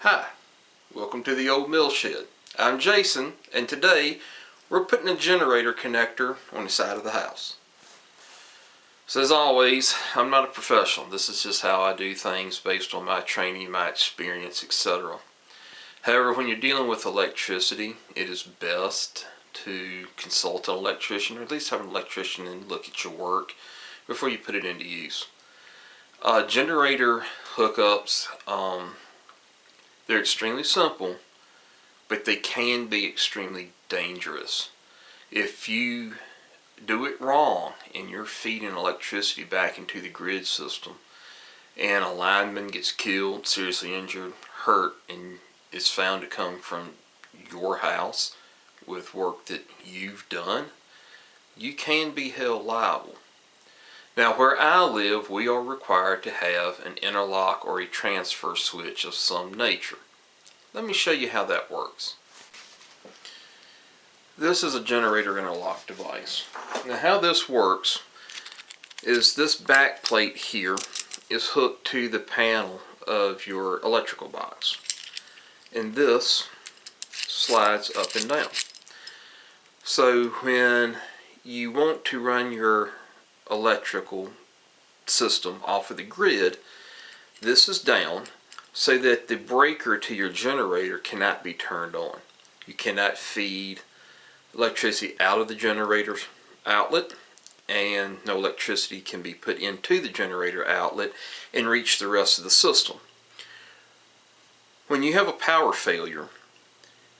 Hi, welcome to the old mill shed. I'm Jason, and today we're putting a generator connector on the side of the house. So as always, I'm not a professional. This is just how I do things based on my training, my experience, etc. However, when you're dealing with electricity, it is best to consult an electrician, or at least have an electrician and look at your work before you put it into use. Generator hookups, they're extremely simple, but they can be extremely dangerous. If you do it wrong and you're feeding electricity back into the grid system and a lineman gets killed, seriously injured, hurt, and it's found to come from your house with work that you've done, you can be held liable. Now, where I live, we are required to have an interlock or a transfer switch of some nature. Let me show you how that works. This is a generator interlock device. Now, how this works is this back plate here is hooked to the panel of your electrical box, and this slides up and down. So when you want to run your electrical system off of the grid, this is down so that the breaker to your generator cannot be turned on. You cannot feed electricity out of the generator's outlet, and no electricity can be put into the generator outlet and reach the rest of the system. When you have a power failure,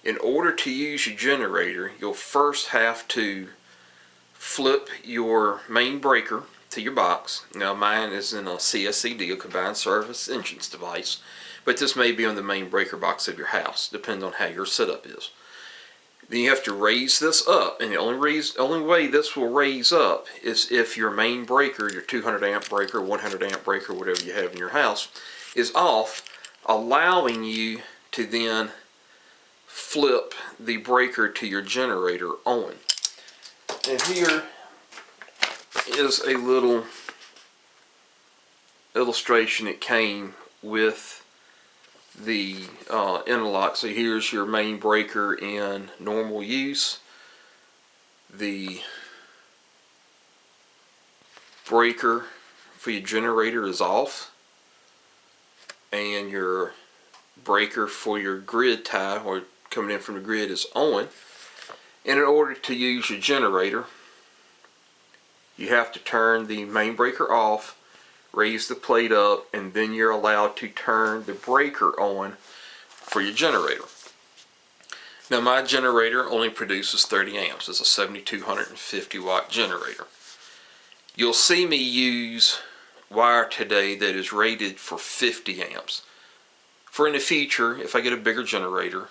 in order to use your generator, you'll first have to flip your main breaker to your box. Now, mine is in a CSCD, a combined service entrance device, but this may be on the main breaker box of your house, depending on how your setup is. Then you have to raise this up, and the only way this will raise up is if your main breaker, your 200 amp breaker, 100 amp breaker, whatever you have in your house, is off, allowing you to then flip the breaker to your generator on. And here is a little illustration that came with the interlock. So here's your main breaker in normal use. The breaker for your generator is off, and your breaker for your grid tie, or coming in from the grid, is on. And in order to use your generator, you have to turn the main breaker off, raise the plate up, and then you're allowed to turn the breaker on for your generator. Now, my generator only produces 30 amps. It's a 7250 watt generator. You'll see me use wire today that is rated for 50 amps. For in the future, if I get a bigger generator,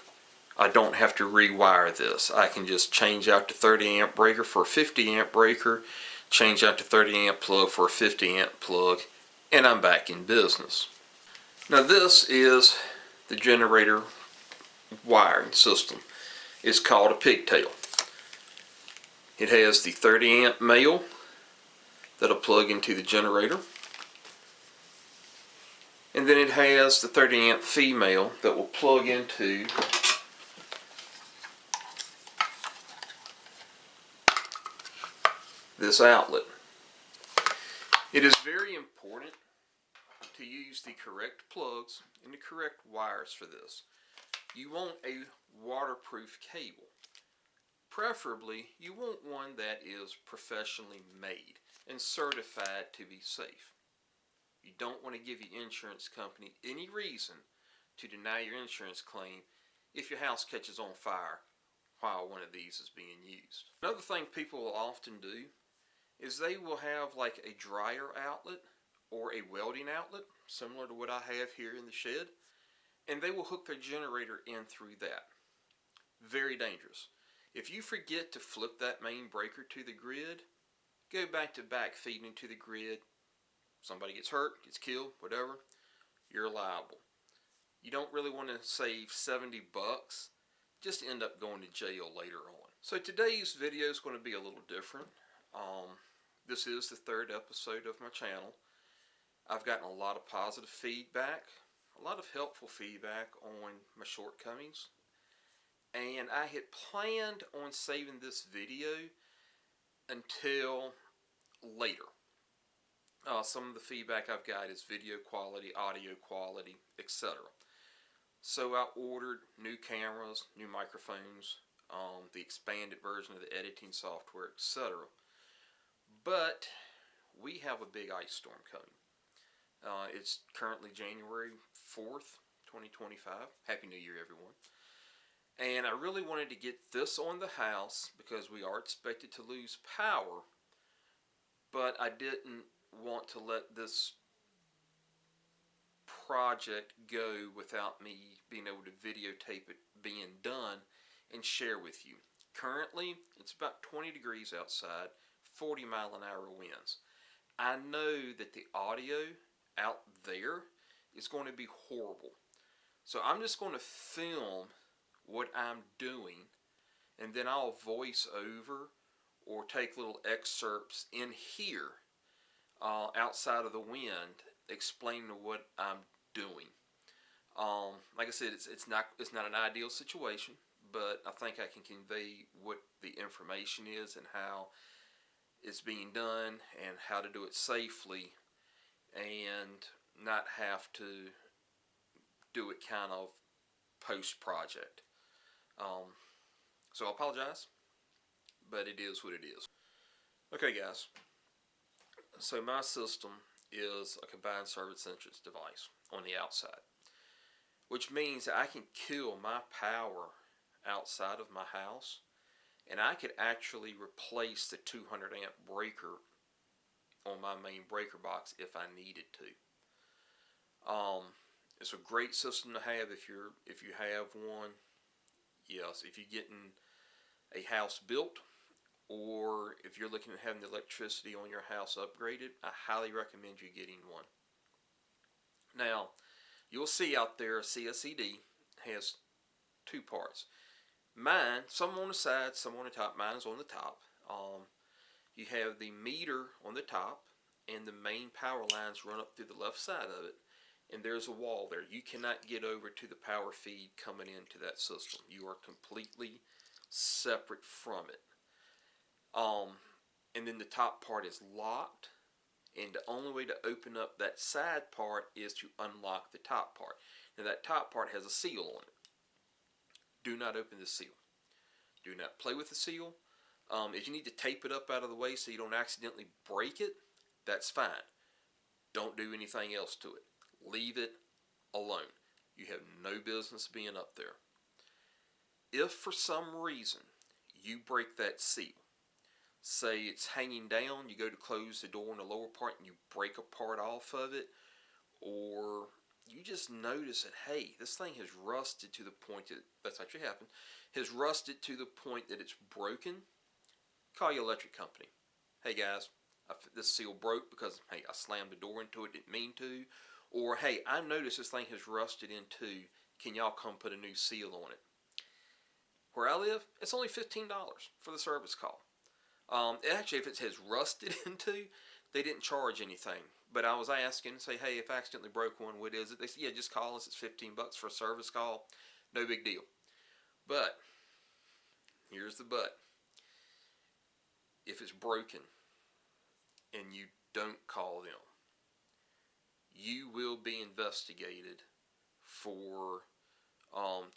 I don't have to rewire this. I can just change out to 30 amp breaker for a 50 amp breaker, change out to 30 amp plug for a 50 amp plug, and I'm back in business. Now, this is the generator wiring system. It's called a pigtail. It has the 30 amp male that'll plug into the generator, and then it has the 30 amp female that will plug into this outlet. It is very important to use the correct plugs and the correct wires for this. You want a waterproof cable. Preferably, you want one that is professionally made and certified to be safe. You don't want to give your insurance company any reason to deny your insurance claim if your house catches on fire while one of these is being used. Another thing people will often do is they will have like a dryer outlet or a welding outlet, similar to what I have here in the shed, and they will hook their generator in through that. Very dangerous. If you forget to flip that main breaker to the grid, go back to back feeding to the grid, somebody gets hurt, gets killed, whatever, you're liable. You don't really want to save 70 bucks, just end up going to jail later on. So today's video is going to be a little different. This is the third episode of my channel. I've gotten a lot of positive feedback a lot of helpful feedback on my shortcomings, and I had planned on saving this video until later. Some of the feedback I've got is video quality, audio quality, etc. So I ordered new cameras, new microphones, the expanded version of the editing software, etc. But we have a big ice storm coming. It's currently January 4th, 2025. Happy New Year, everyone. And I really wanted to get this on the house because we are expected to lose power, but I didn't want to let this project go without me being able to videotape it being done and share with you. Currently, it's about 20 degrees outside, 40-mile-an-hour winds. I know that the audio out there is going to be horrible. So I'm just going to film what I'm doing, and then I'll voice over or take little excerpts in here outside of the wind explaining what I'm doing. Like I said, it's not an ideal situation, but I think I can convey what the information is and how it's being done and how to do it safely and not have to do it kind of post-project. So I apologize, but it is what it is. Okay, guys. So my system is a combined service entrance device on the outside, which means that I can kill my power outside of my house, and I could actually replace the 200 amp breaker on my main breaker box if I needed to. It's a great system to have if you have one. Yes, if you're getting a house built, or if you're looking at having the electricity on your house upgraded, I highly recommend you getting one. Now, you'll see out there CSED has two parts. Mine, some on the side, some on the top. Mine is on the top. You have the meter on the top, and the main power lines run up through the left side of it, and there's a wall there. You cannot get over to the power feed coming into that system. You are completely separate from it. And then the top part is locked, and the only way to open up that side part is to unlock the top part. Now that top part has a seal on it. Do not open the seal. Do not play with the seal. If you need to tape it up out of the way so you don't accidentally break it, that's fine. Don't do anything else to it. Leave it alone. You have no business being up there. If for some reason you break that seal, say it's hanging down, you go to close the door in the lower part and you break a part off of it, or you just notice that, hey, this thing has rusted to the point that's actually happened, has rusted to the point that it's broken, call your electric company. Hey guys, this seal broke because, hey, I slammed the door into it, didn't mean to. Or, hey, I noticed this thing has rusted in two, can y'all come put a new seal on it? Where I live, it's only $15 for the service call. Actually, if it has rusted into, they didn't charge anything. But I was asking, say, hey, if I accidentally broke one, what is it? They said, yeah, just call us. It's $15 for a service call. No big deal. But, here's the but. If it's broken and you don't call them, you will be investigated for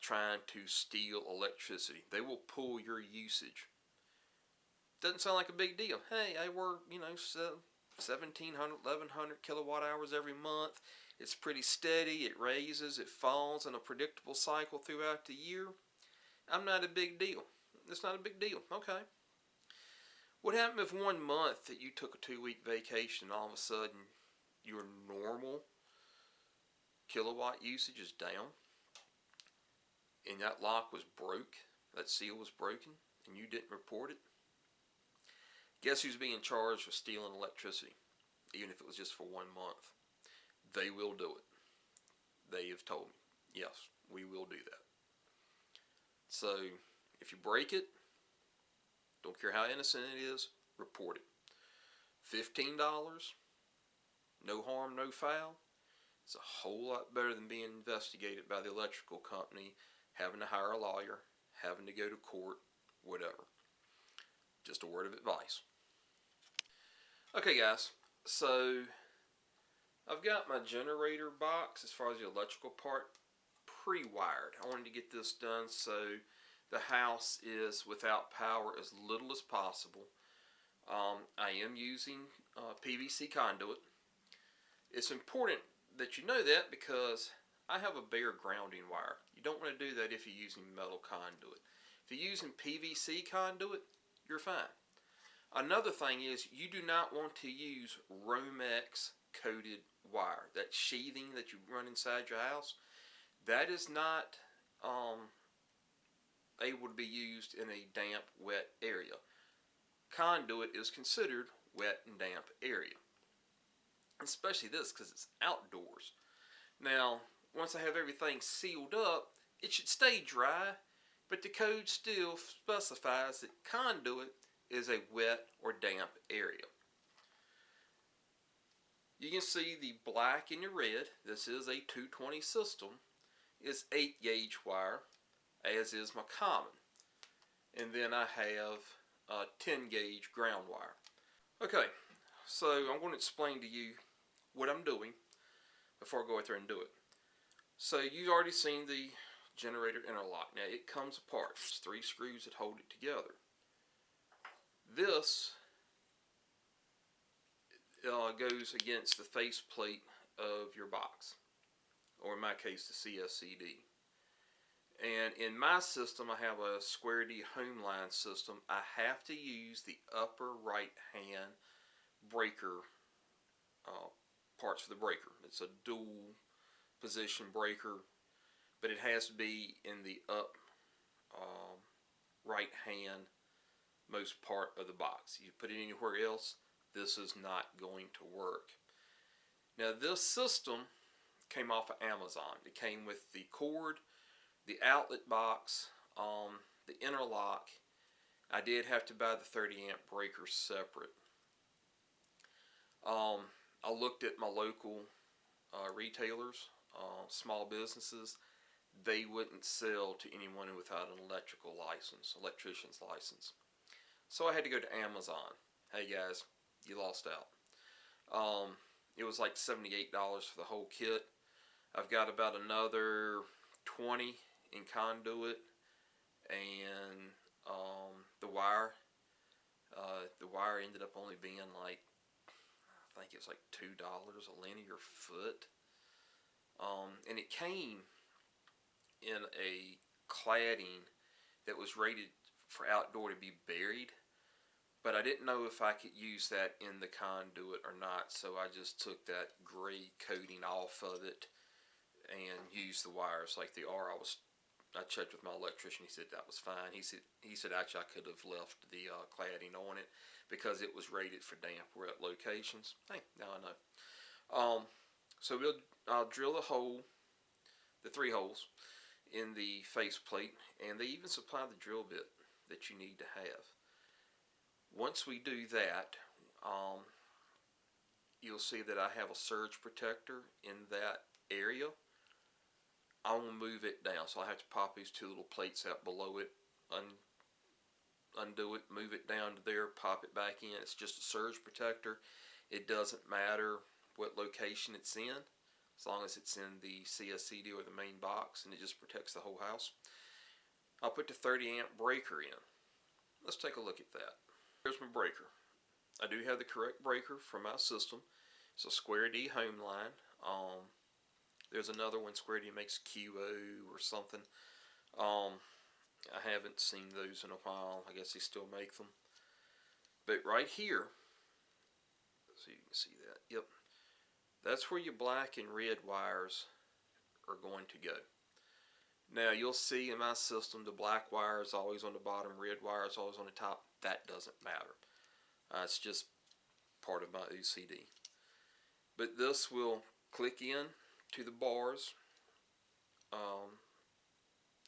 trying to steal electricity. They will pull your usage. Doesn't sound like a big deal. Hey, I work, 1,700, 1,100 kilowatt hours every month. It's pretty steady. It raises, it falls in a predictable cycle throughout the year. I'm not a big deal. It's not a big deal. Okay. What happened if 1 month that you took a 2-week vacation and all of a sudden your normal kilowatt usage is down and that lock was broke, that seal was broken, and you didn't report it? Guess who's being charged with stealing electricity, even if it was just for 1 month? They will do it. They have told me, yes, we will do that. So, if you break it, don't care how innocent it is, report it. $15, no harm, no foul. It's a whole lot better than being investigated by the electrical company, having to hire a lawyer, having to go to court, whatever. Just a word of advice. Okay guys, so I've got my generator box as far as the electrical part pre-wired. I wanted to get this done so the house is without power as little as possible. I am using PVC conduit. It's important that you know that because I have a bare grounding wire. You don't want to do that if you're using metal conduit. If you're using PVC conduit, you're fine. Another thing is you do not want to use Romex coated wire. That sheathing that you run inside your house, that is not able to be used in a damp, wet area. Conduit is considered wet and damp area. Especially this because it's outdoors. Now, once I have everything sealed up, it should stay dry, but the code still specifies that conduit is a wet or damp area. You can see the black and the red. This is a 220 system. It's 8 gauge wire, as is my common. And then I have 10 gauge ground wire. Okay, so I'm going to explain to you what I'm doing before I go out there and do it. So you've already seen the generator interlock. Now it comes apart. There's 3 screws that hold it together. This goes against the faceplate of your box, or in my case the CSCD. And in my system I have a Square D Homeline system. I have to use the upper right hand breaker parts for the breaker. It's a dual position breaker, but it has to be in the up right hand most part of the box. You put it anywhere else, this is not going to work. Now this system came off of Amazon. It came with the cord, the outlet box, the interlock. I did have to buy the 30 amp breaker separate. I looked at my local retailers, small businesses. They wouldn't sell to anyone without an electrician's license. So I had to go to Amazon. Hey guys, you lost out. It was like $78 for the whole kit. I've got about another 20 in conduit, and the wire. The wire ended up only being like, I think it was like $2 a linear foot. And it came in a cladding that was rated for outdoor to be buried, but I didn't know if I could use that in the conduit or not, so I just took that gray coating off of it and used the wires like they are. I checked with my electrician. He said that was fine. He said actually I could have left the cladding on it because it was rated for damp wet locations. Hey, now I know. So I'll drill a hole, the 3 holes in the faceplate, and they even supply the drill bit that you need to have. Once we do that, you'll see that I have a surge protector in that area. I will move it down, so I have to pop these 2 little plates out below it, undo it, move it down to there, pop it back in. It's just a surge protector. It doesn't matter what location it's in, as long as it's in the CSCD or the main box, and it just protects the whole house. I'll put the 30 amp breaker in. Let's take a look at that. Here's my breaker. I do have the correct breaker for my system. It's a Square D Homeline. There's another one, Square D makes QO or something. I haven't seen those in a while. I guess they still make them. But right here, so you can see that. Yep. That's where your black and red wires are going to go. Now you'll see in my system the black wire is always on the bottom, red wire is always on the top. That doesn't matter. It's just part of my OCD. But this will click in to the bars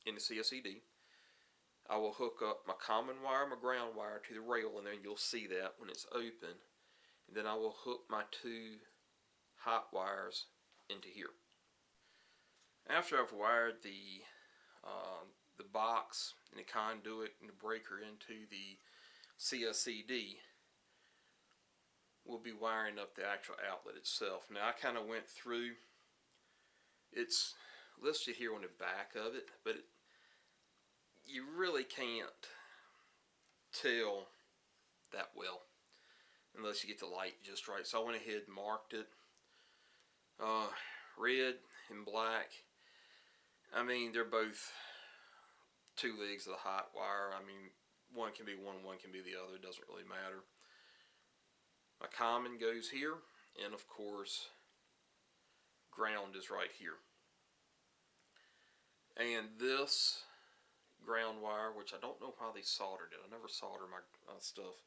in the CSCD. I will hook up my common wire, my ground wire to the rail, and then you'll see that when it's open. And then I will hook my 2 hot wires into here. After I've wired the box and the conduit and the breaker into the CSED, we'll be wiring up the actual outlet itself. Now I kind of went through, it's listed here on the back of it, but you really can't tell that well unless you get the light just right. So I went ahead and marked it red and black. I mean, they're both 2 legs of the hot wire. I mean, one can be one can be the other. It doesn't really matter. My common goes here, and of course, ground is right here. And this ground wire, which I don't know how they soldered it. I never solder my stuff.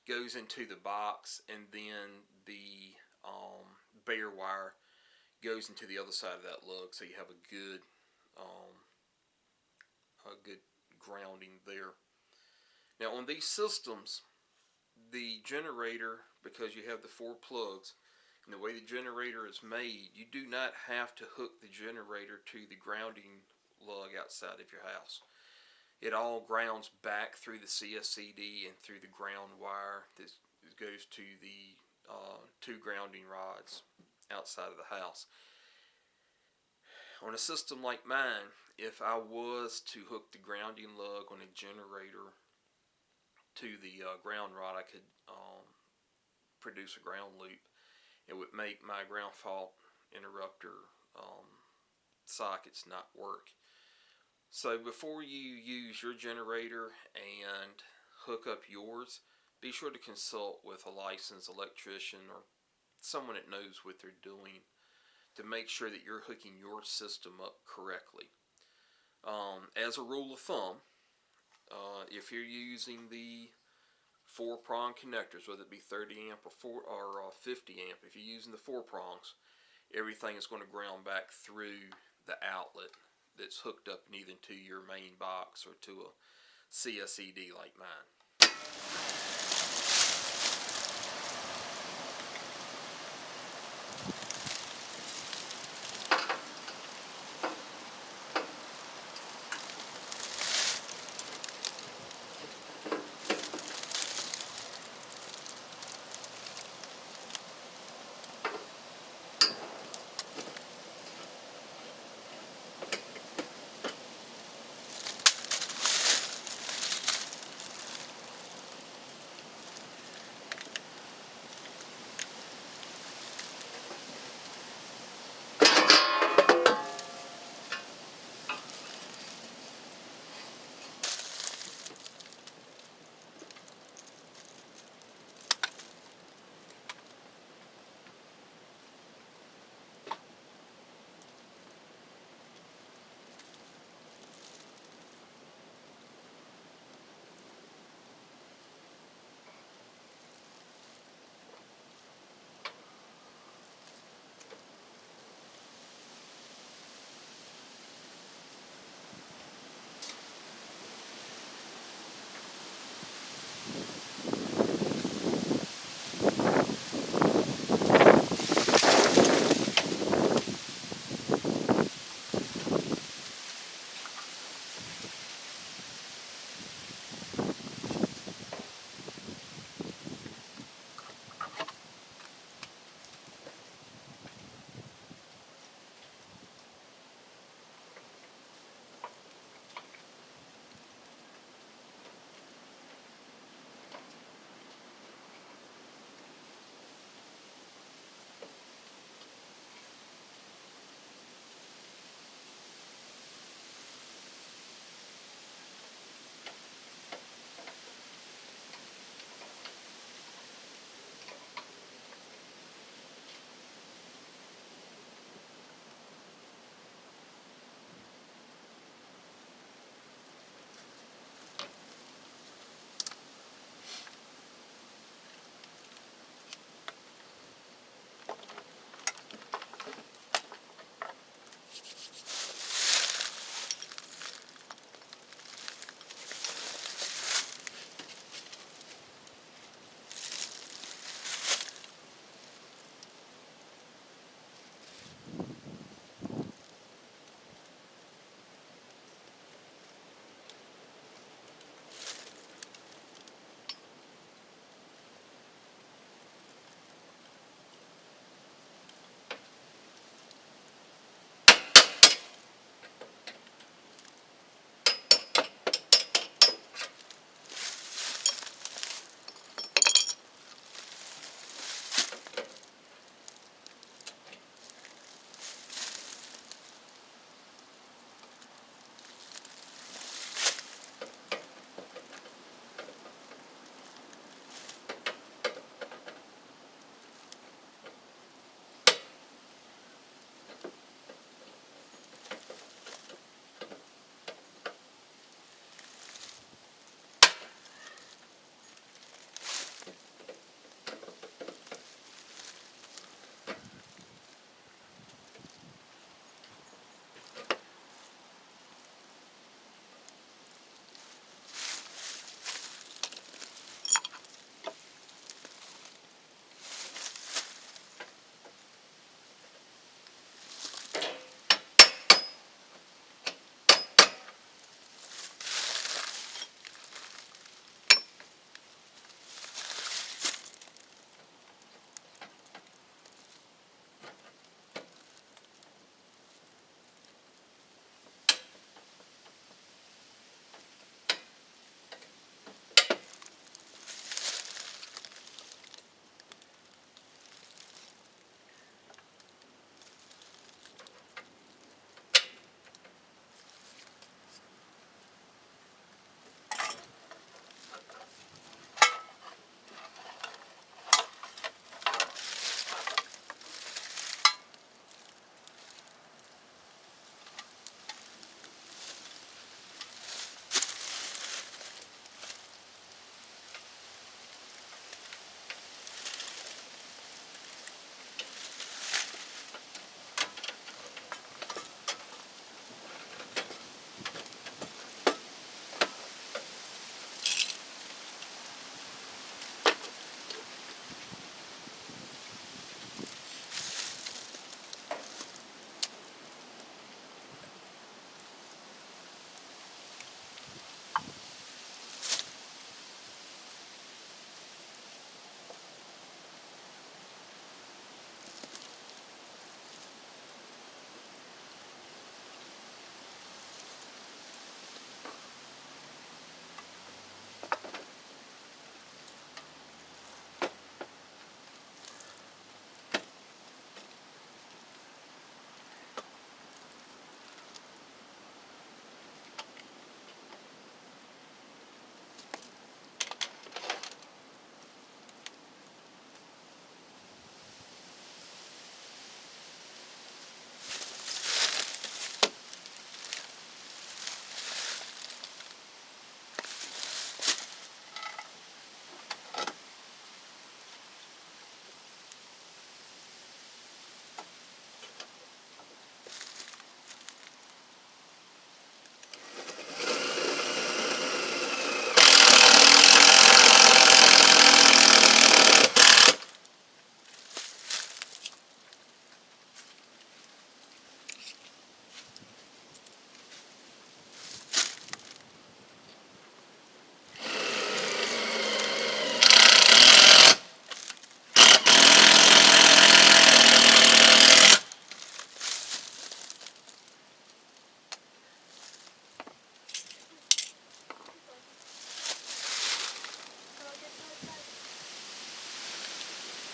Goes into the box, and then the bare wire goes into the other side of that lug, so you have a good grounding there. Now on these systems, the generator, because you have the 4 plugs, and the way the generator is made, you do not have to hook the generator to the grounding lug outside of your house. It all grounds back through the CSCD and through the ground wire that goes to the 2 grounding rods outside of the house. On a system like mine, if I was to hook the grounding lug on a generator to the ground rod, I could produce a ground loop. It would make my ground fault interrupter sockets not work. So before you use your generator and hook up yours, be sure to consult with a licensed electrician or someone that knows what they're doing to make sure that you're hooking your system up correctly. As a rule of thumb, if you're using the 4-prong connectors, whether it be 30 amp or 50 amp, if you're using the 4 prongs, everything is going to ground back through the outlet that's hooked up either to your main box or to a CSED like mine.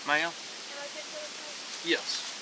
Ma'am? Yes.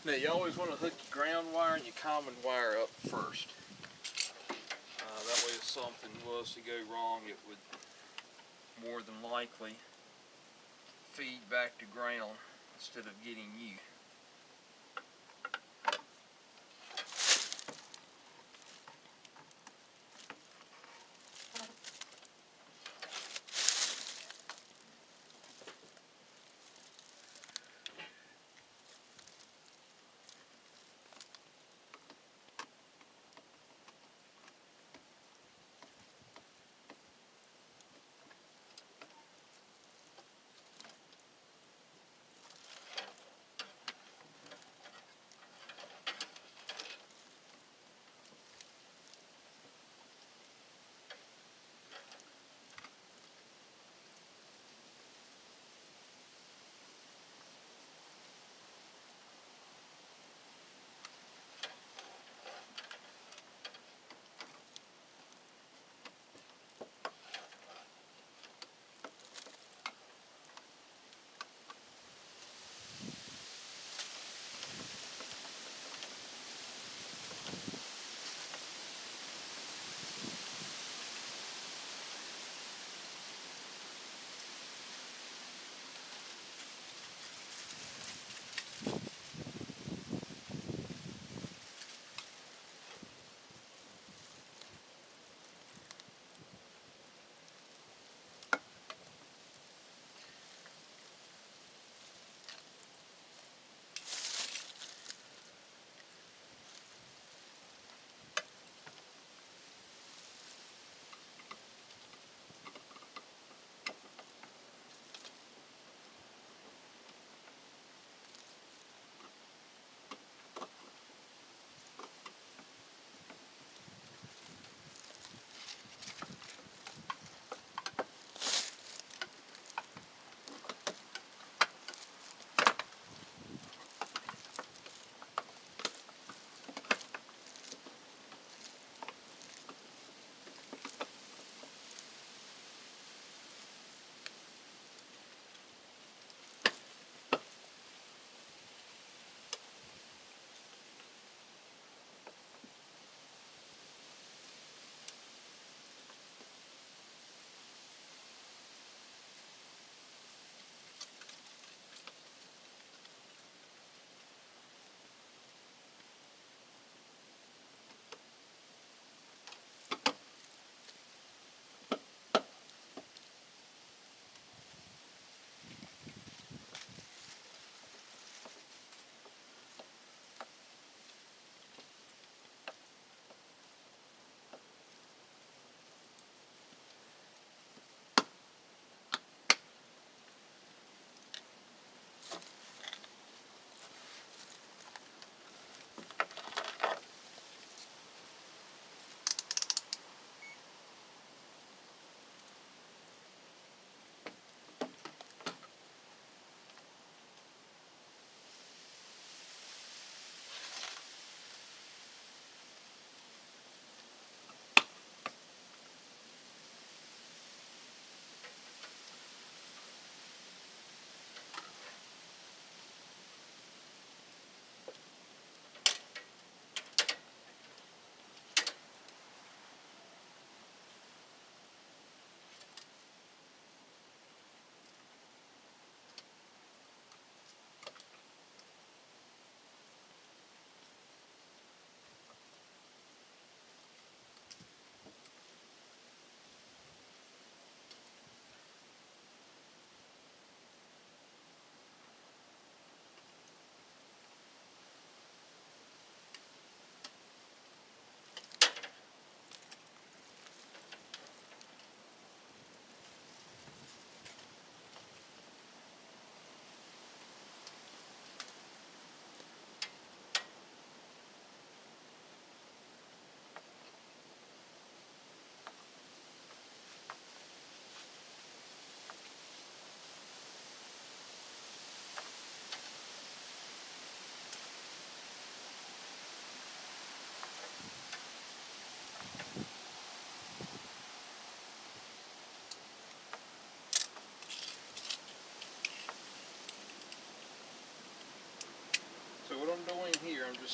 Now you always want to hook your ground wire and your common wire up first. That way if something was to go wrong, it would more than likely feed back to ground instead of getting you.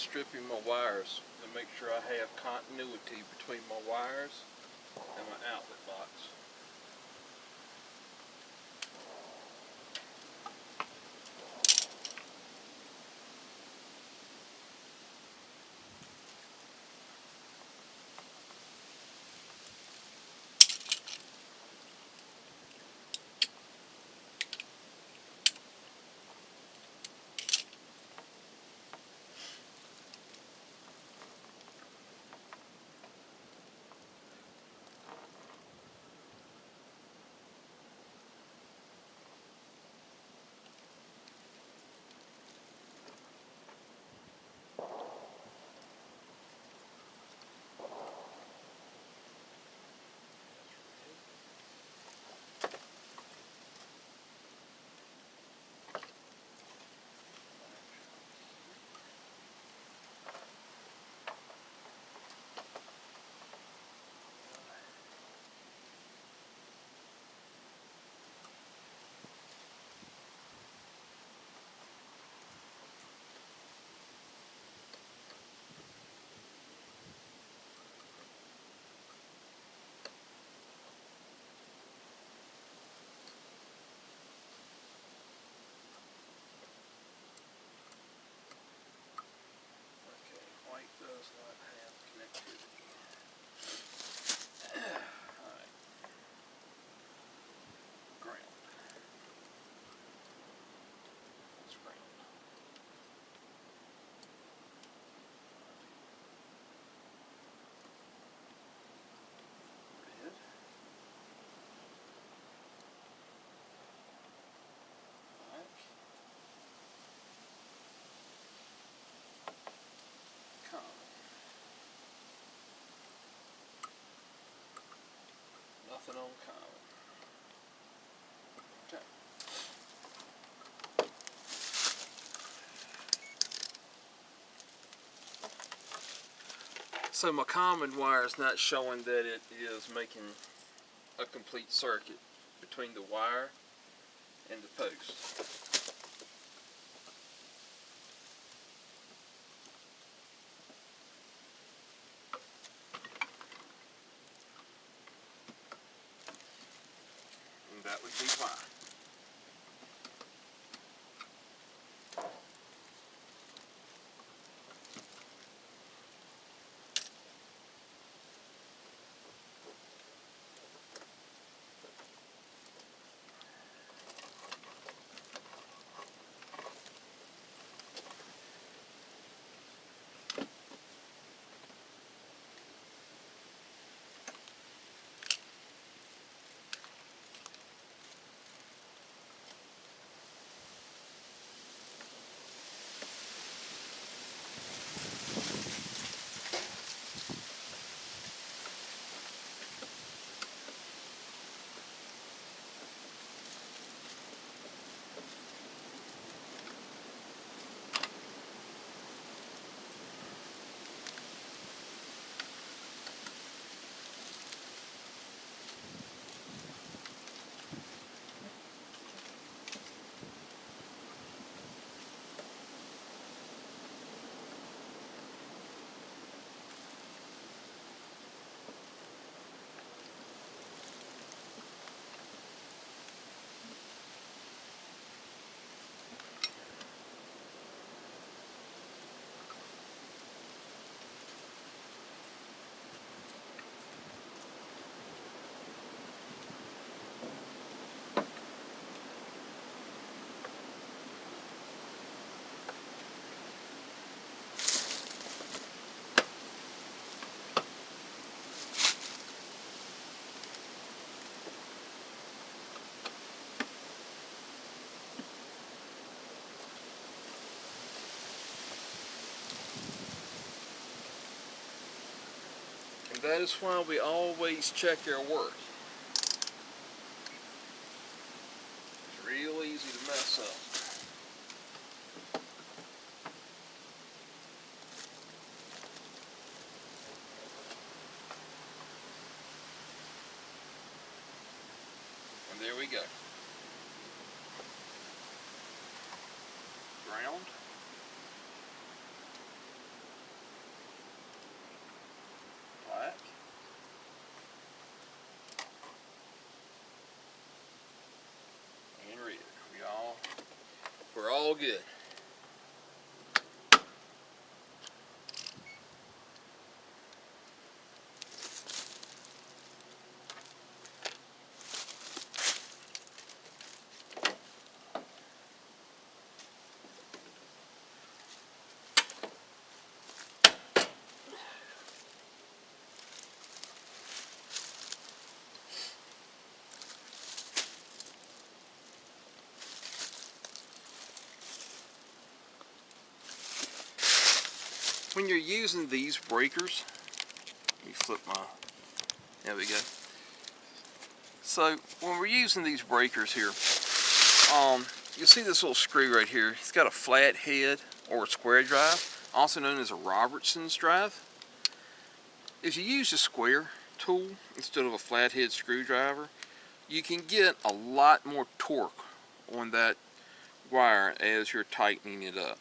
stripping my wires to make sure I have continuity between my wires and my outlet box. White does not have connectivity. Alright. Ground. That's ground. Red. Black. Common. Nothing on common. Okay. So my common wire is not showing that it is making a complete circuit between the wire and the post. And that would be why. That is why we always check our work. It's real easy to mess up. And there we go. Ground. all good. When you're using these breakers, let me flip my, there we go. So when we're using these breakers here, you'll see this little screw right here. It's got a flat head or a square drive, also known as a Robertson's drive. If you use a square tool instead of a flathead screwdriver, you can get a lot more torque on that wire as you're tightening it up.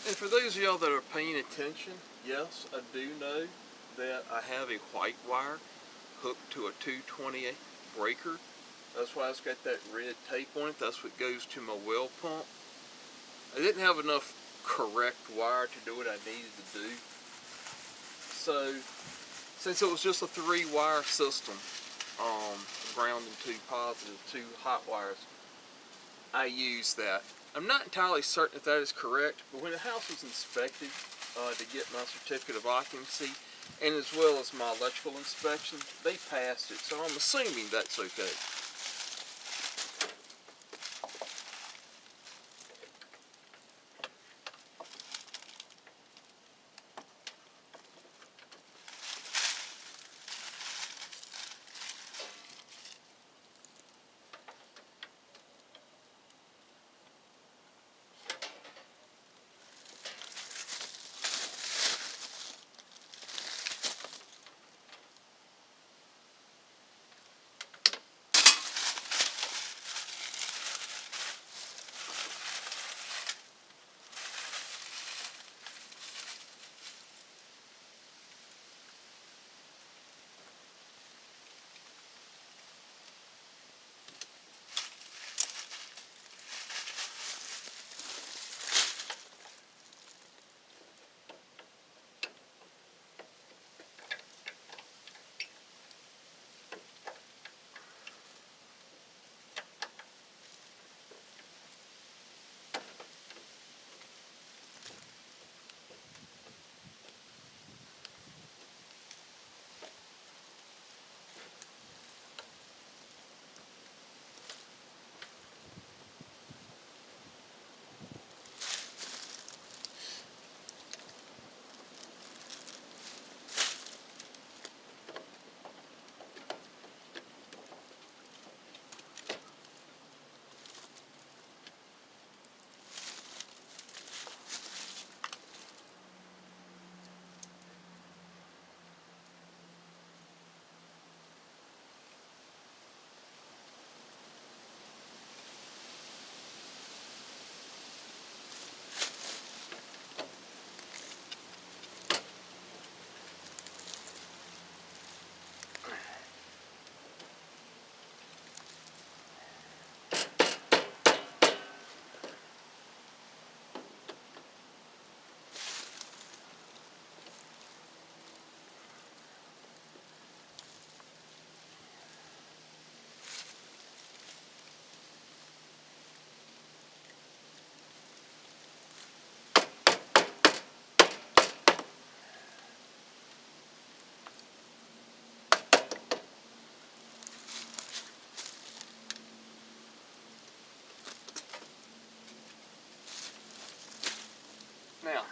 And for those of y'all that are paying attention, yes, I do know that I have a white wire hooked to a 220 breaker. That's why it's got that red tape on it. That's what goes to my well pump. I didn't have enough correct wire to do what I needed to do. So, since it was just a 3-wire system, ground and 2 positive, 2 hot wires, I used that. I'm not entirely certain if that is correct, but when the house was inspected to get my certificate of occupancy, and as well as my electrical inspection, they passed it, so I'm assuming that's okay.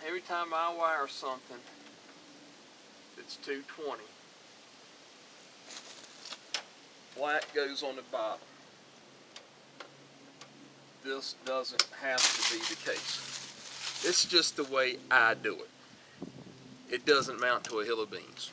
every time I wire something that's 220, black goes on the bottom. This doesn't have to be the case. It's just the way I do it. It doesn't mount to a hill of beans.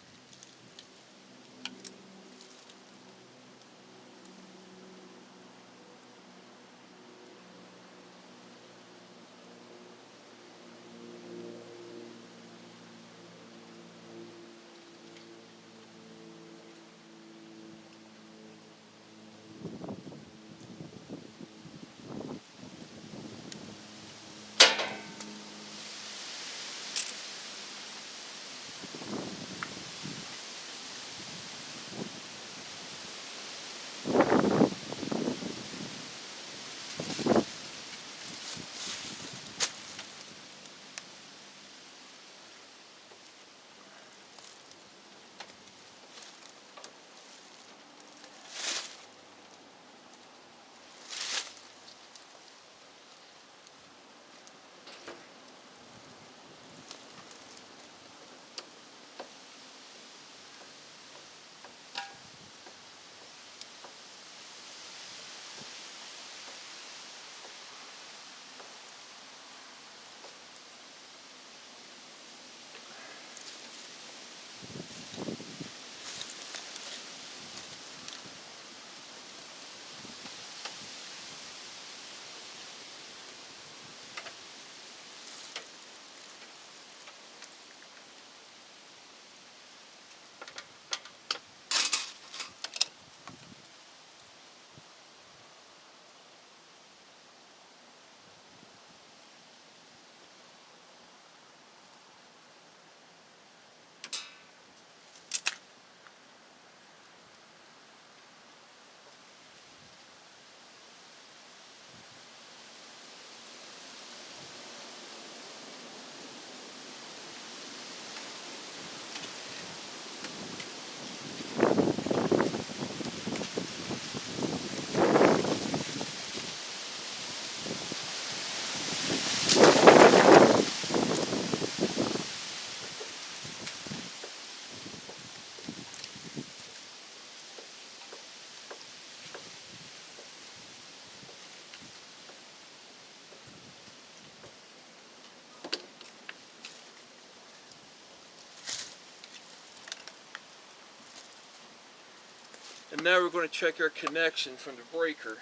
And now we're going to check our connection from the breaker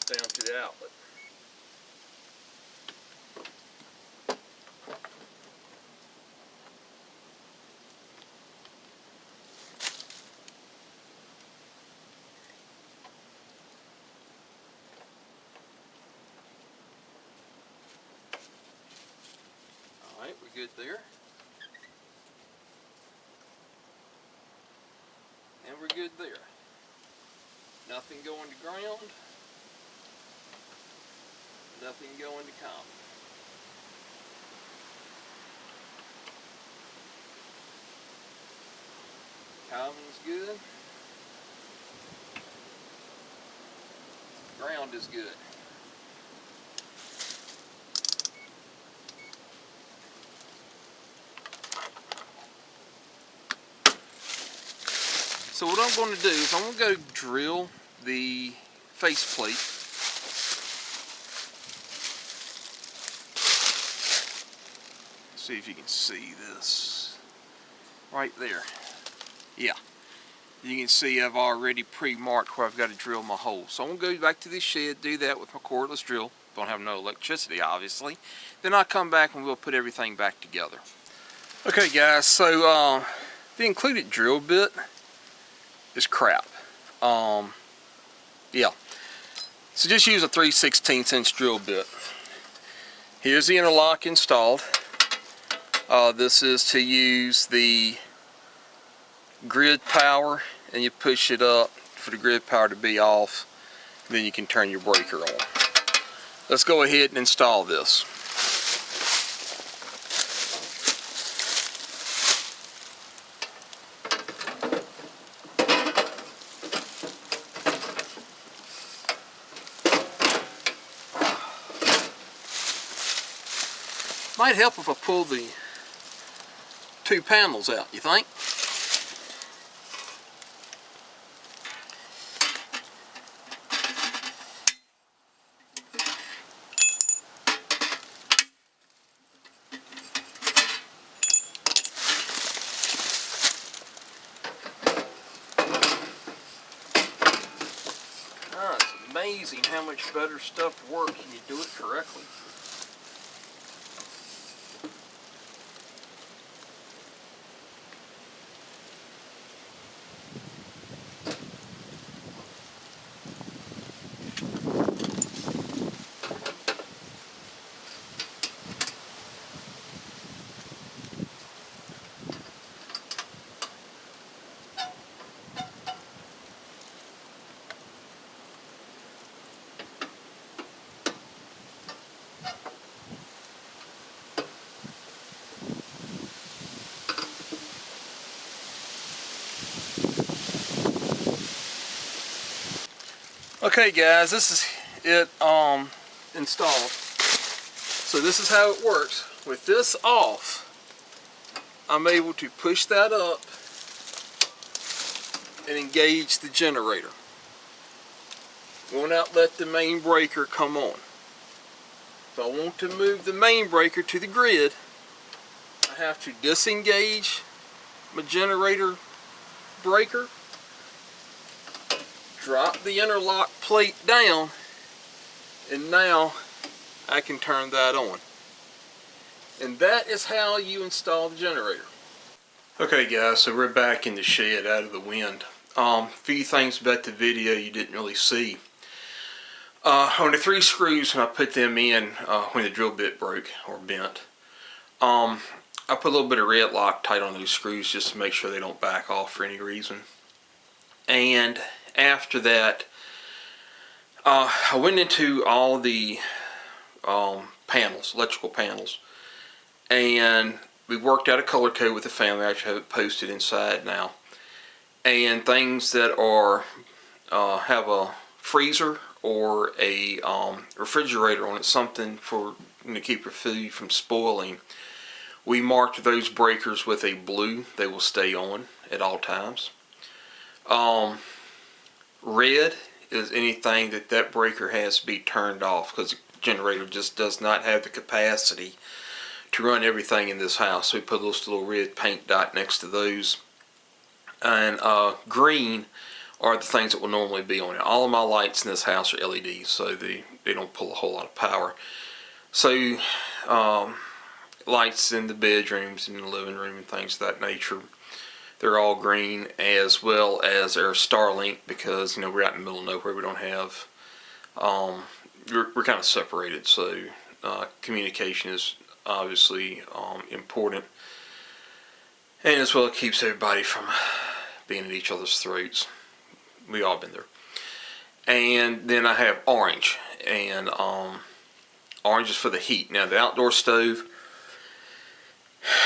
down to the outlet. Alright, we're good there. And we're good there. Nothing going to ground. Nothing going to common. Common's good. Ground is good. So what I'm going to do is I'm going to go drill the faceplate. See if you can see this right there. Yeah, you can see I've already pre-marked where I've got to drill my hole. So I'm going to go back to the shed, do that with my cordless drill. Don't have no electricity, obviously. Then I'll come back and we'll put everything back together. Okay guys, so the included drill bit is crap. Yeah, so just use a 3/16 inch drill bit. Here's the interlock installed. This is to use the grid power, and you push it up for the grid power to be off, then you can turn your breaker on. Let's go ahead and install this. Might help if I pull the two panels out, you think? It's amazing how much better stuff works when you do it correctly. Okay guys, this is it installed. So this is how it works. With this off, I'm able to push that up and engage the generator. Will not let the main breaker come on. If I want to move the main breaker to the grid, I have to disengage my generator breaker, drop the interlock plate down, and now I can turn that on. And that is how you install the generator. Okay guys, so we're back in the shed out of the wind. Few things about the video you didn't really see. On the 3 screws, when I put them in when the drill bit broke or bent, I put a little bit of red Loctite on those screws just to make sure they don't back off for any reason. And after that, I went into all the panels, electrical panels, and we worked out a color code with the family. I actually have it posted inside now. And things that are have a freezer or a refrigerator on it, something for to keep your food from spoiling, we marked those breakers with a blue. They will stay on at all times. Red is anything that breaker has to be turned off, because the generator just does not have the capacity to run everything in this house. So we put a little red paint dot next to those. And green are the things that will normally be on it. All of my lights in this house are LEDs, so they don't pull a whole lot of power. So lights in the bedrooms and the living room and things of that nature, they're all green, as well as our Starlink, because we're out in the middle of nowhere. We don't have we're kind of separated, so communication is obviously important, and as well it keeps everybody from being at each other's throats. We all been there. And then I have orange, and orange is for the heat. Now the outdoor stove,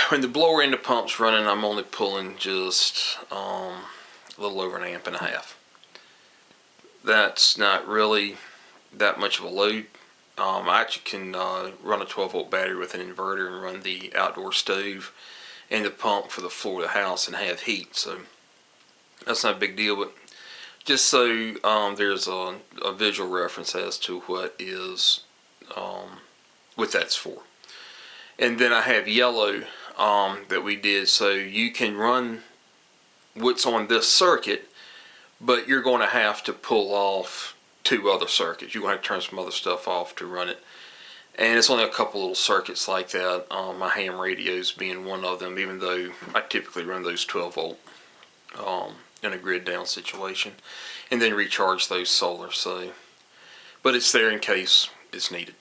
when the blower and the pump's running, I'm only pulling just a little over 1.5 amps. That's not really that much of a load. I actually can run a 12-volt battery with an inverter and run the outdoor stove and the pump for the floor of the house and have heat. So that's not a big deal, but just so there's a visual reference as to what that's for. And then I have yellow that we did, so you can run what's on this circuit, but you're going to have to pull off 2 other circuits. You're going to have to turn some other stuff off to run it. And it's only a couple little circuits like that, my ham radios being one of them, even though I typically run those 12-volt in a grid down situation, and then recharge those solar. So, but it's there in case it's needed.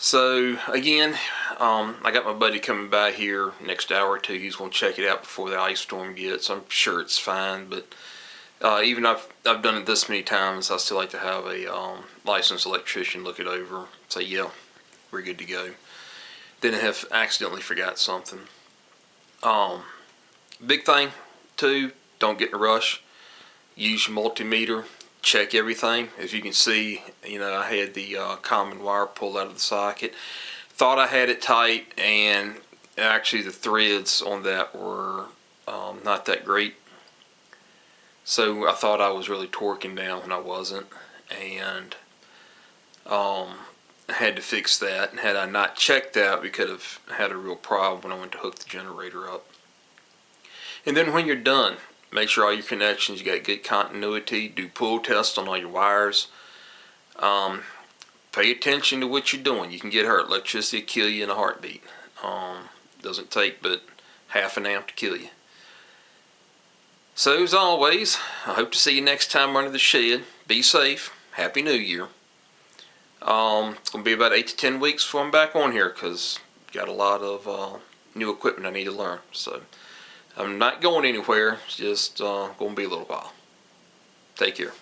So again, I got my buddy coming by here next hour or 2. He's going to check it out before the ice storm gets. I'm sure it's fine, but even I've done it this many times, I still like to have a licensed electrician look it over, say, yeah, we're good to go. Then I have accidentally forgot something. Big thing too, don't get in a rush. Use your multimeter. Check everything. As you can see, I had the common wire pulled out of the socket. thought I had it tight, and actually the threads on that were not that great. So I thought I was really torquing down when I wasn't, and I had to fix that. And had I not checked that, we could have had a real problem when I went to hook the generator up. And then when you're done, make sure all your connections, you got good continuity. Do pull tests on all your wires. Pay attention to what you're doing. You can get hurt. Electricity will kill you in a heartbeat. Doesn't take but half an amp to kill you. So as always, I hope to see you next time under the shed. Be safe. Happy New Year. It's going to be about 8 to 10 weeks before I'm back on here, because got a lot of new equipment I need to learn. So I'm not going anywhere. It's just going to be a little while. Take care.